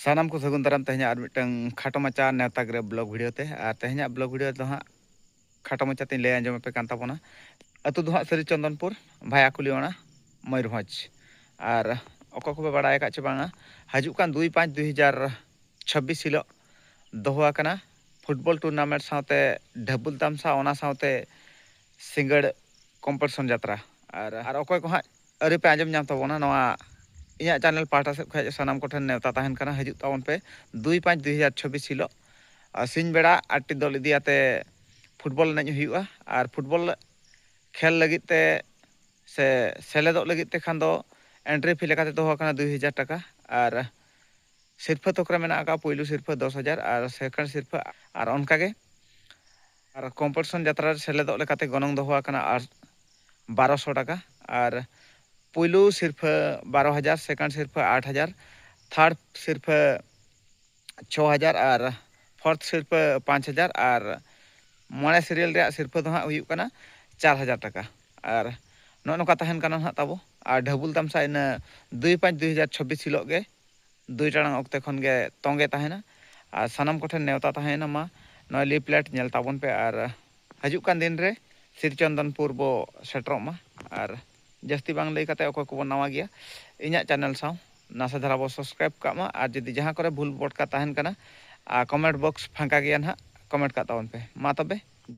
सानाम को सगुन दाराम तेहना और मिटंग खाटो माचा नेता ग्रे ब्लॉग वीडियो ते और तेहना ब्लॉग वीडियो तो हाँ खाटो माचा तीन ले आंजम पे कांता पोना अतु दो हाँ सरी चंदनपुर भाया कुलियोना मयूरभंज और अको को बड़ा का चे बांगा हजू कान 2-5-2026 हिलो दोहा कना फुटबॉल टूर्नामेंट साथे ढबुल तामसा ओना साथे सिंगड़ कॉम्पिटिशन यात्रा और अको को हाँ अरे पे आंजम नाम तबोना नवा इन्या चैनल पाटा से खा सानाम को ठन नेवता तहन कना हजू तावन पे 2-5-2026 हिलो सिंह बेड़ा आटी दल इदियाते फुटबॉल नज हुआ और फुटबॉल खेल लगित ते से सेलेदो लगित ते खान दो एंट्री फी लेकाते दो होकना 2000 टाका और सिरफा तकरा मेना का पहिलो सिरफा 10,000 और सेकंड सिरफा और उनकागे और कॉम्पिटिशन यात्रा सेलेदो लेकाते गनंग दो होकना 1200 टाका और पहिलो सिरफा 12,000 सेकंड सिरफा 8,000 थर्ड सिरफा 6,000 और फोर्थ सिरफा 5,000 और मोड़े सीरियल रे सिरफा दो हुई 4,000 टाका और नौका तहन कना हाँ ताबो और ढबुल तामसा इन 2-5-2026 हिलो गे 2 टाड़ांग अक्ते खन गे तोंगे तहना और सानाम कोठेन नेवता तहना मा नय लीफलेट नेल ताबन पे और हजू कान दिन रे श्रीचंदनपुर बो सेटरोग मा और जस्ती बांग लई काते अको को नवा गया इन्या चैनल साव नासा धारा बो सब्सक्राइब कामा और जदि जहां करे भूल बट का तहन कना कमेंट बॉक्स फांका गया ना कमेंट का ताबन पे मा तबे